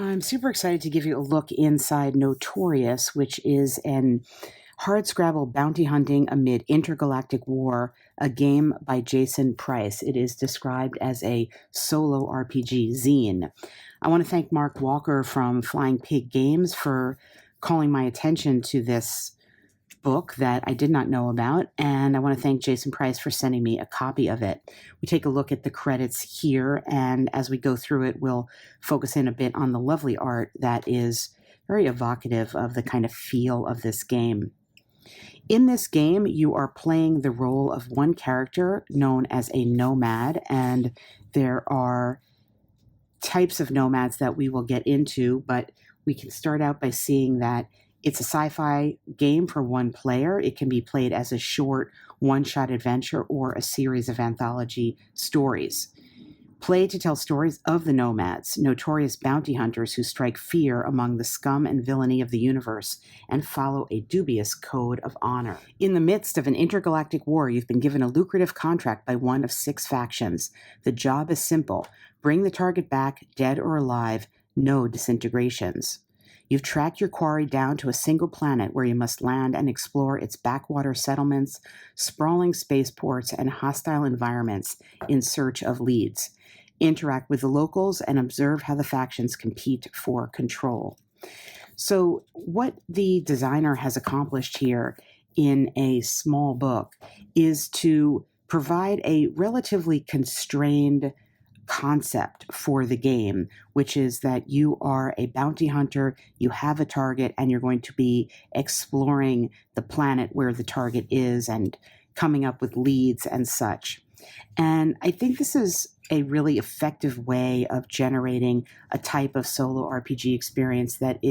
I'm super excited to give you a look inside Notorious, which is an hardscrabble bounty hunting amid intergalactic war, a game by Jason Price. It is described as a solo RPG zine. I want to thank Mark Walker from Flying Pig Games for calling my attention to this book that I did not know about, and I want to thank Jason Price for sending me a copy of it. We take a look at the credits here, and as we go through it, we'll focus in a bit on the lovely art that is very evocative of the kind of feel of this game. In this game, you are playing the role of one character known as a nomad, and there are types of nomads that we will get into, but we can start out by seeing that it's a sci-fi game for one player. It can be played as a short one-shot adventure or a series of anthology stories. Play to tell stories of the nomads, notorious bounty hunters who strike fear among the scum and villainy of the universe and follow a dubious code of honor. In the midst of an intergalactic war, you've been given a lucrative contract by one of 6 factions. The job is simple. Bring the target back, dead or alive, no disintegrations. You've tracked your quarry down to a single planet where you must land and explore its backwater settlements, sprawling spaceports, and hostile environments in search of leads. Interact with the locals and observe how the factions compete for control. So what the designer has accomplished here in a small book is to provide a relatively constrained concept for the game, which is that you are a bounty hunter, you have a target, and you're going to be exploring the planet where the target is and coming up with leads and such. And I think this is a really effective way of generating a type of solo RPG experience that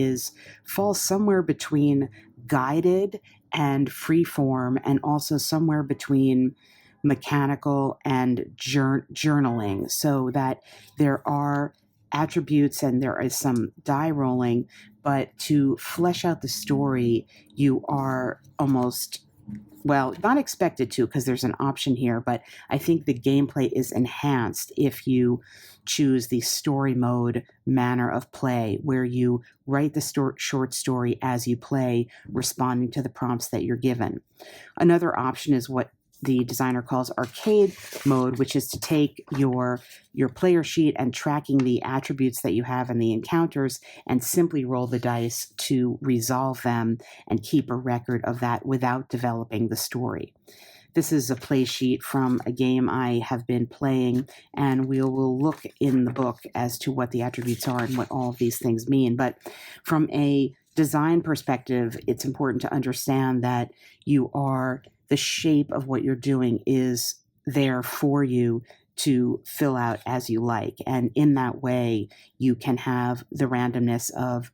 falls somewhere between guided and freeform, and also somewhere between mechanical and journaling, so that there are attributes and there is some die rolling, but to flesh out the story, you are almost, well, not expected to, because there's an option here, but I think the gameplay is enhanced if you choose the story mode manner of play, where you write the short story as you play, responding to the prompts that you're given. Another option is what the designer calls arcade mode, which is to take your player sheet and tracking the attributes that you have in the encounters and simply roll the dice to resolve them and keep a record of that without developing the story. This is a play sheet from a game I have been playing, and we will look in the book as to what the attributes are and what all of these things mean. But from a design perspective, it's important to understand that the shape of what you're doing is there for you to fill out as you like. And in that way, you can have the randomness of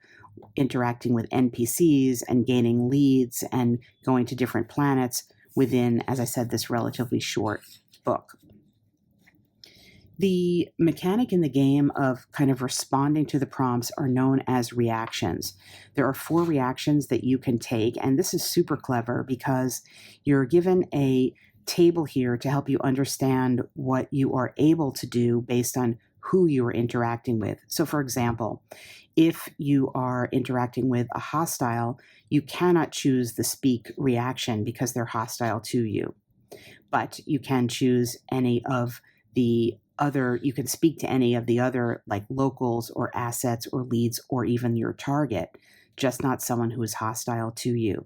interacting with NPCs and gaining leads and going to different planets within, as I said, this relatively short book. The mechanic in the game of kind of responding to the prompts are known as reactions. There are 4 reactions that you can take, and this is super clever because you're given a table here to help you understand what you are able to do based on who you are interacting with. So for example, if you are interacting with a hostile, you cannot choose the speak reaction because they're hostile to you. But you can choose any of the other, you can speak to any of the other, like locals or assets or leads or even your target, just not someone who is hostile to you.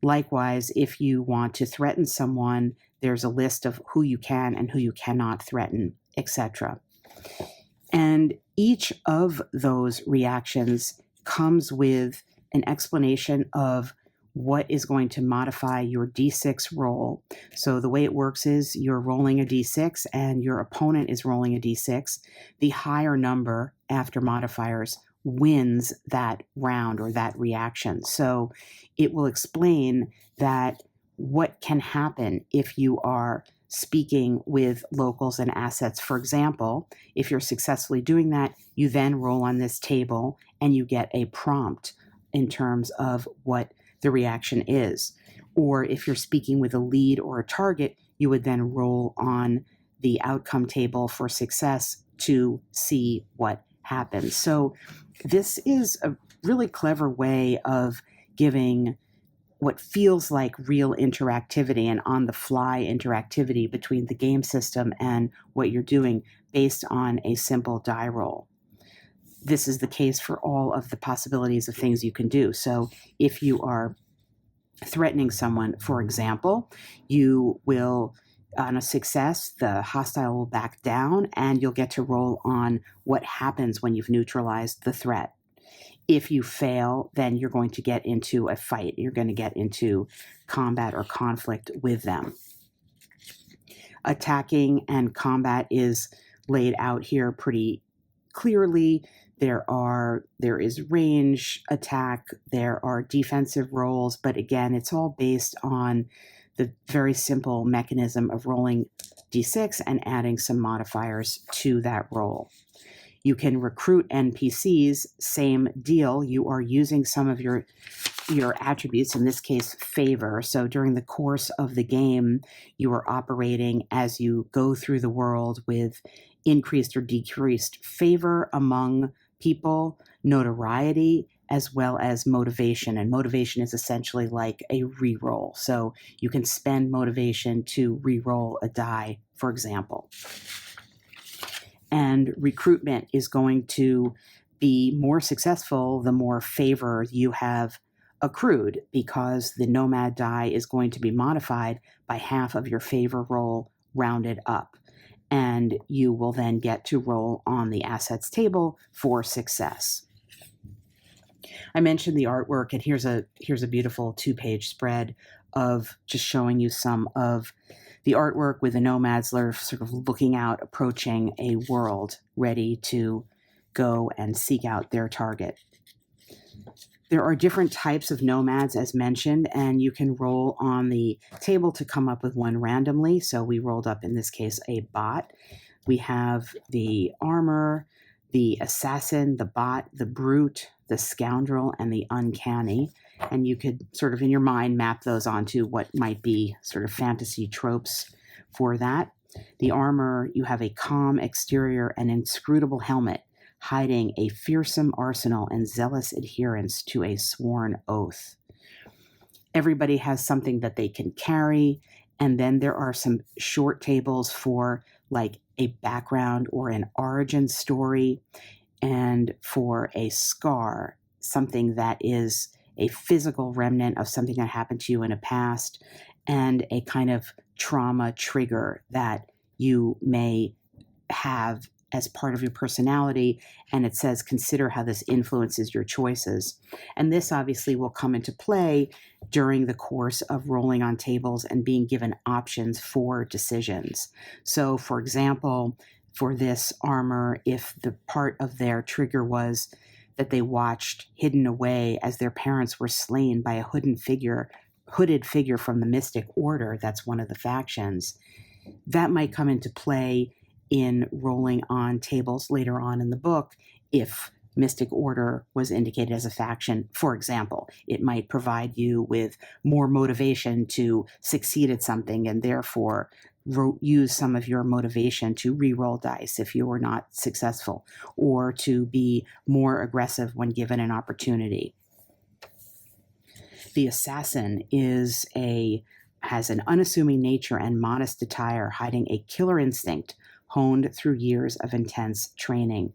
Likewise, if you want to threaten someone, there's a list of who you can and who you cannot threaten, etc. And each of those reactions comes with an explanation of what is going to modify your D6 roll. So the way it works is you're rolling a D6 and your opponent is rolling a D6. The higher number after modifiers wins that round or that reaction. So it will explain that what can happen if you are speaking with locals and assets. For example, if you're successfully doing that, you then roll on this table and you get a prompt in terms of what the reaction is. Or if you're speaking with a lead or a target, you would then roll on the outcome table for success to see what happens. So this is a really clever way of giving what feels like real interactivity and on-the-fly interactivity between the game system and what you're doing based on a simple die roll. This is the case for all of the possibilities of things you can do. So if you are threatening someone, for example, you will, on a success, the hostile will back down and you'll get to roll on what happens when you've neutralized the threat. If you fail, then you're going to get into a fight. You're going to get into combat or conflict with them. Attacking and combat is laid out here pretty clearly. There is range attack, there are defensive rolls, but again, it's all based on the very simple mechanism of rolling d6 and adding some modifiers to that roll. You can recruit NPCs, same deal. You are using some of your attributes, in this case, favor. So during the course of the game, you are operating as you go through the world with increased or decreased favor among people, notoriety, as well as motivation. And motivation is essentially like a reroll. So you can spend motivation to reroll a die, for example. And recruitment is going to be more successful the more favor you have accrued, because the nomad die is going to be modified by half of your favor roll rounded up. And you will then get to roll on the assets table for success. I mentioned the artwork, and here's a beautiful 2-page spread of just showing you some of the artwork with the nomads that are sort of looking out, approaching a world, ready to go and seek out their target. There are different types of nomads, as mentioned, and you can roll on the table to come up with one randomly. So we rolled up, in this case, a bot. We have the armor, the assassin, the bot, the brute, the scoundrel, and the uncanny. And you could sort of in your mind map those onto what might be sort of fantasy tropes for that. The armor, you have a calm exterior and inscrutable helmet, hiding a fearsome arsenal and zealous adherence to a sworn oath. Everybody has something that they can carry, and then there are some short tables for like a background or an origin story, and for a scar, something that is a physical remnant of something that happened to you in a past, and a kind of trauma trigger that you may have as part of your personality. And it says, consider how this influences your choices. And this obviously will come into play during the course of rolling on tables and being given options for decisions. So for example, for this armor, if the part of their trigger was that they watched hidden away as their parents were slain by a hooded figure from the Mystic Order, that's one of the factions, that might come into play in rolling on tables later on in the book if Mystic Order was indicated as a faction. For example, it might provide you with more motivation to succeed at something, and therefore use some of your motivation to re-roll dice if you were not successful, or to be more aggressive when given an opportunity. The assassin has an unassuming nature and modest attire, hiding a killer instinct honed through years of intense training.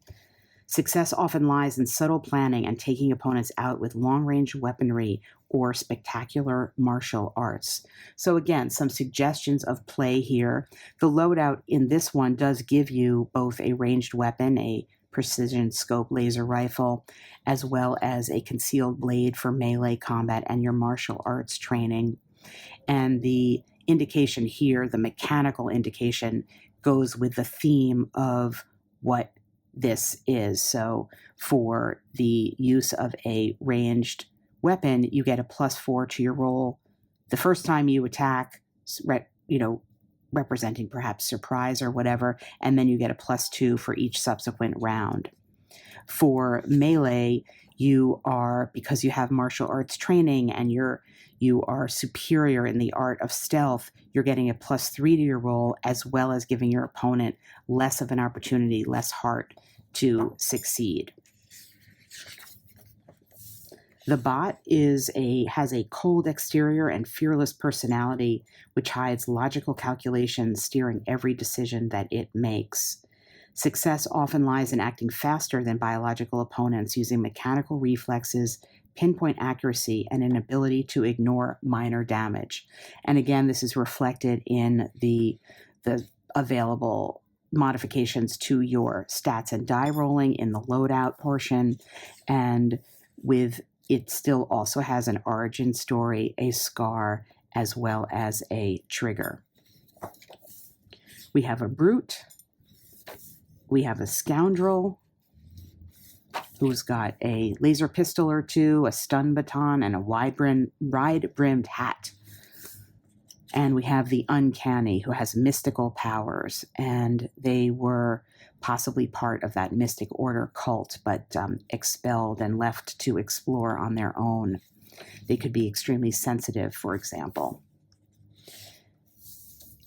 Success often lies in subtle planning and taking opponents out with long-range weaponry or spectacular martial arts. So again, some suggestions of play here. The loadout in this one does give you both a ranged weapon, a precision scope laser rifle, as well as a concealed blade for melee combat and your martial arts training. And the indication here, the mechanical indication, goes with the theme of what this is. So for the use of a ranged weapon, you get a +4 to your roll the first time you attack, representing perhaps surprise or whatever, and then you get a +2 for each subsequent round. For melee, because you have martial arts training and you are superior in the art of stealth, you're getting a +3 to your roll, as well as giving your opponent less of an opportunity, less heart to succeed. The bot has a cold exterior and fearless personality, which hides logical calculations steering every decision that it makes. Success often lies in acting faster than biological opponents, using mechanical reflexes, pinpoint accuracy, and an ability to ignore minor damage. And again, this is reflected in the available modifications to your stats and die rolling in the loadout portion, and with it still also has an origin story, a scar, as well as a trigger. We have a brute. We have a scoundrel who's got a laser pistol or two, a stun baton, and a wide-brimmed hat. And we have the uncanny, who has mystical powers, and they were possibly part of that Mystic Order cult, but expelled and left to explore on their own. They could be extremely sensitive, for example.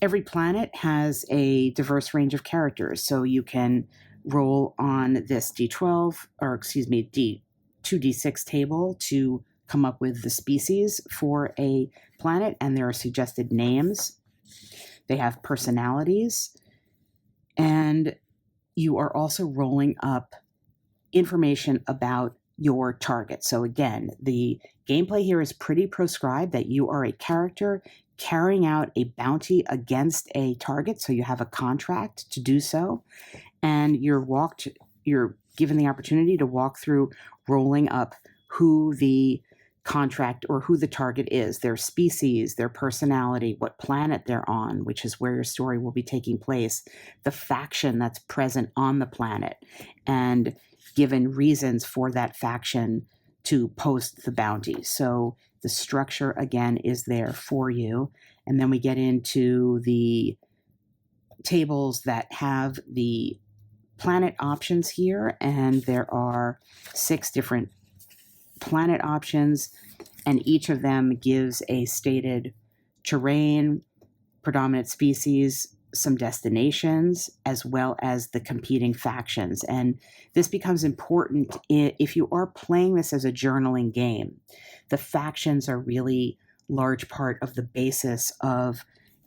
Every planet has a diverse range of characters, so you can roll on this D2D6 table to come up with the species for a planet, and there are suggested names. They have personalities, and you are also rolling up information about your target. So again, the gameplay here is pretty proscribed that you are a character carrying out a bounty against a target, so you have a contract to do so, and you're given the opportunity to walk through rolling up who the contract or who the target is, their species, their personality, what planet they're on, which is where your story will be taking place, the faction that's present on the planet, and given reasons for that faction to post the bounty. So the structure, again, is there for you. And then we get into the tables that have the planet options here, and there are 6 different planet options, and each of them gives a stated terrain, predominant species, some destinations, as well as the competing factions. And this becomes important if you are playing this as a journaling game. The factions are really large part of the basis of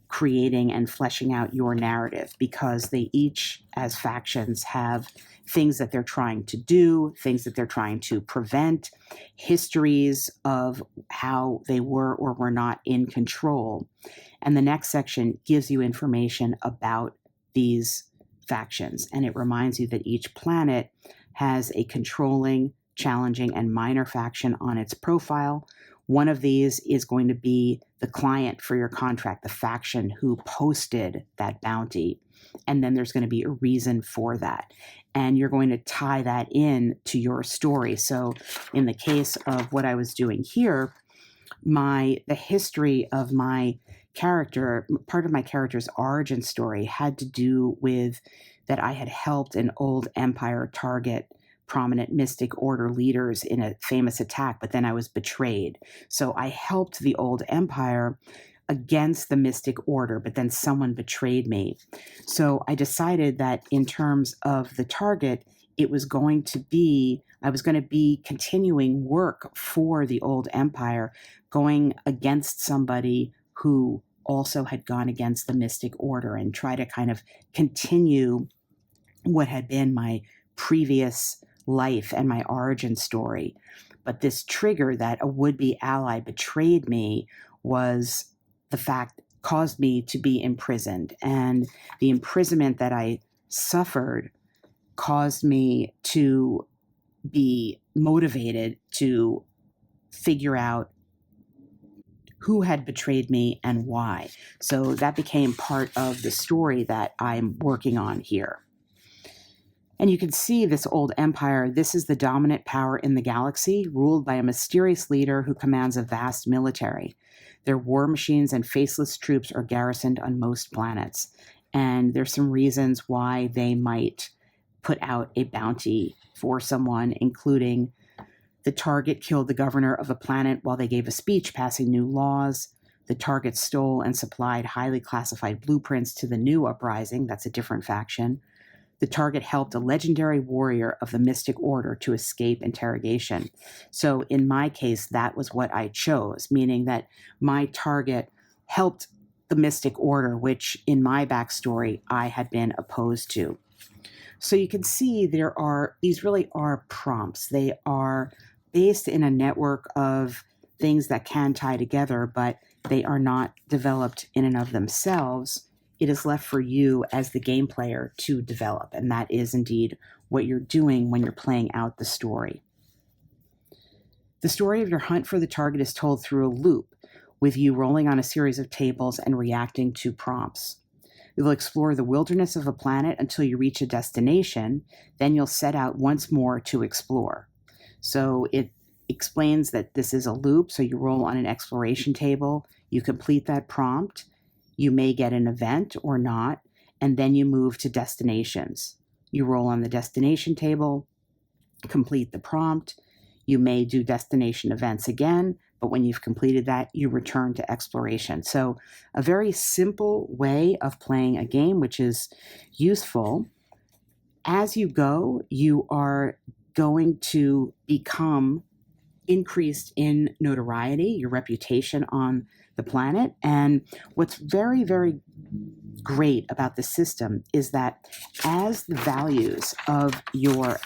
creating and fleshing out your narrative, because they each, as factions, have things that they're trying to do, things that they're trying to prevent, histories of how they were or were not in control. And the next section gives you information about these factions, and it reminds you that each planet has a controlling, challenging, and minor faction on its profile. One of these is going to be the client for your contract, the faction who posted that bounty. And then there's going to be a reason for that. And you're going to tie that in to your story. So in the case of what I was doing here, the history of my character, part of my character's origin story had to do with that I had helped an old Empire target prominent Mystic Order leaders in a famous attack, but then I was betrayed. So I helped the old Empire against the Mystic Order, but then someone betrayed me. So I decided that in terms of the target, I was going to be continuing work for the old Empire, going against somebody who also had gone against the Mystic Order, and try to kind of continue what had been my previous life and my origin story. But this trigger that a would-be ally betrayed me was the fact caused me to be imprisoned. And the imprisonment that I suffered caused me to be motivated to figure out who had betrayed me and why. So that became part of the story that I'm working on here. And you can see this old empire. This is the dominant power in the galaxy, ruled by a mysterious leader who commands a vast military. Their war machines and faceless troops are garrisoned on most planets. And there's some reasons why they might put out a bounty for someone, including the target killed the governor of a planet while they gave a speech passing new laws. The target stole and supplied highly classified blueprints to the new uprising. That's a different faction. The target helped a legendary warrior of the Mystic Order to escape interrogation. So in my case, that was what I chose, meaning that my target helped the Mystic Order, which in my backstory, I had been opposed to. So you can see these really are prompts. They are based in a network of things that can tie together, but they are not developed in and of themselves. It is left for you as the game player to develop, and that is indeed what you're doing when you're playing out the story. The story of your hunt for the target is told through a loop, with you rolling on a series of tables and reacting to prompts. You'll explore the wilderness of a planet until you reach a destination, then you'll set out once more to explore. So it explains that this is a loop, so you roll on an exploration table, you complete that prompt, you may get an event or not, and then you move to destinations. You roll on the destination table, complete the prompt, you may do destination events again, but when you've completed that, you return to exploration. So a very simple way of playing a game, which is useful. As you go, you are going to become increased in notoriety, your reputation on the planet. And what's very, very great about the system is that as the values of your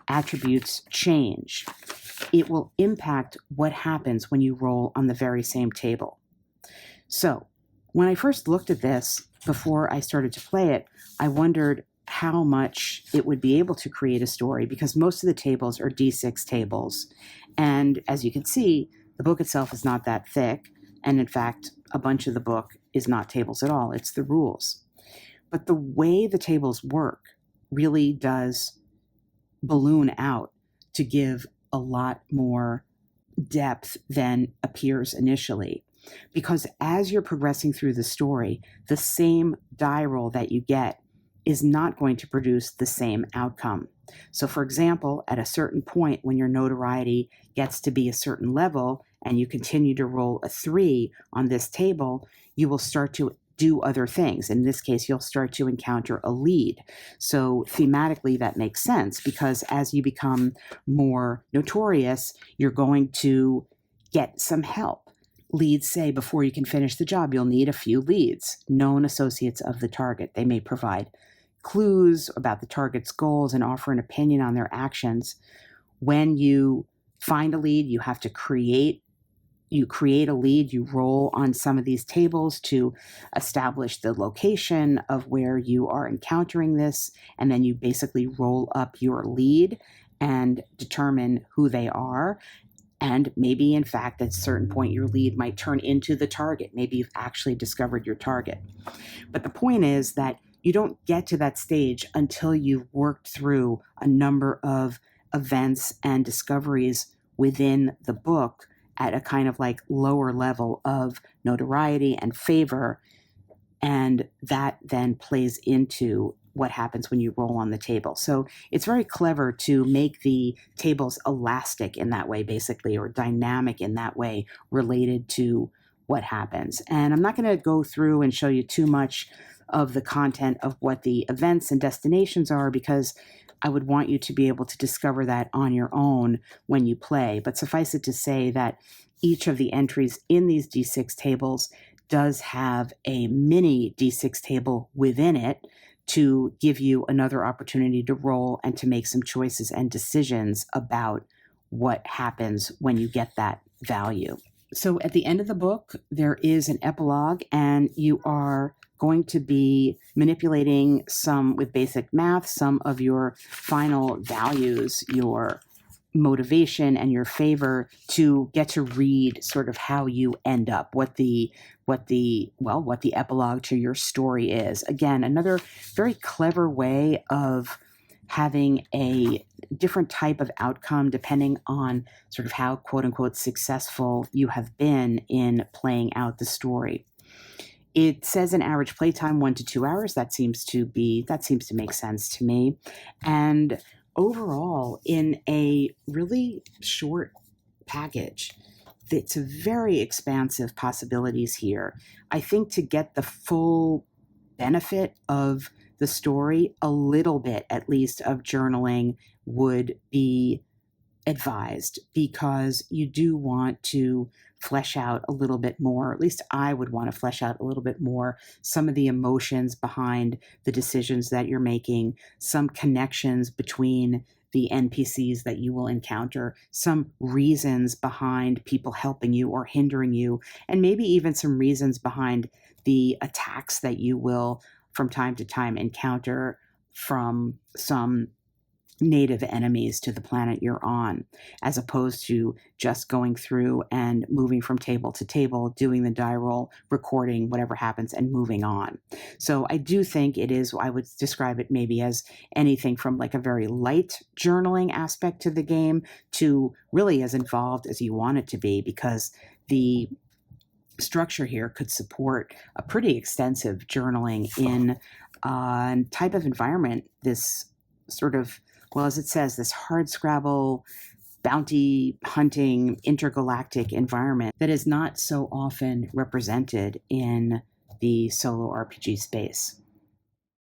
attributes change, it will impact what happens when you roll on the very same table. So when I first looked at this, before I started to play it, I wondered how much it would be able to create a story, because most of the tables are D6 tables. And as you can see, the book itself is not that thick. And in fact, a bunch of the book is not tables at all. It's the rules. But the way the tables work really does balloon out to give a lot more depth than appears initially. Because as you're progressing through the story, the same die roll that you get is not going to produce the same outcome. So for example, at a certain point when your notoriety gets to be a certain level and you continue to roll a 3 on this table, you will start to do other things. In this case, you'll start to encounter a lead. So thematically, that makes sense, because as you become more notorious, you're going to get some help. Leads say before you can finish the job, you'll need a few leads, known associates of the target. They may provide clues about the target's goals and offer an opinion on their actions. When you find a lead, you have to create a lead, you roll on some of these tables to establish the location of where you are encountering this, and then you basically roll up your lead and determine who they are. And maybe, in fact, at a certain point, your lead might turn into the target. Maybe you've actually discovered your target. But the point is that you don't get to that stage until you've worked through a number of events and discoveries within the book at a kind of like lower level of notoriety and favor. And that then plays into what happens when you roll on the table. So it's very clever to make the tables elastic in that way, basically, or dynamic in that way, related to what happens. And I'm not going to go through and show you too much of the content of what the events and destinations are, because I would want you to be able to discover that on your own when you play. But suffice it to say that each of the entries in these D6 tables does have a mini D6 table within it to give you another opportunity to roll and to make some choices and decisions about what happens when you get that value. So at the end of the book, there is an epilogue, and you are going to be manipulating with basic math, some of your final values, your motivation and your favor, to get to read sort of how you end up, what the epilogue to your story is. Again, another very clever way of having a different type of outcome depending on sort of how quote unquote successful you have been in playing out the story. It says an average playtime 1 to 2 hours. That seems to make sense to me. And overall, in a really short package, it's very expansive possibilities here. I think to get the full benefit of the story, a little bit at least of journaling would be advised, because you do want to flesh out a little bit more, at least I would want to flesh out a little bit more, some of the emotions behind the decisions that you're making, some connections between the NPCs that you will encounter, some reasons behind people helping you or hindering you, and maybe even some reasons behind the attacks that you will from time to time encounter from some native enemies to the planet you're on, as opposed to just going through and moving from table to table, doing the die roll, recording whatever happens, and moving on. So I do think it is, I would describe it maybe as anything from like a very light journaling aspect to the game to really as involved as you want it to be, because the structure here could support a pretty extensive journaling in a type of environment, this sort of, well, as it says, this hard scrabble, bounty hunting, intergalactic environment that is not so often represented in the solo RPG space.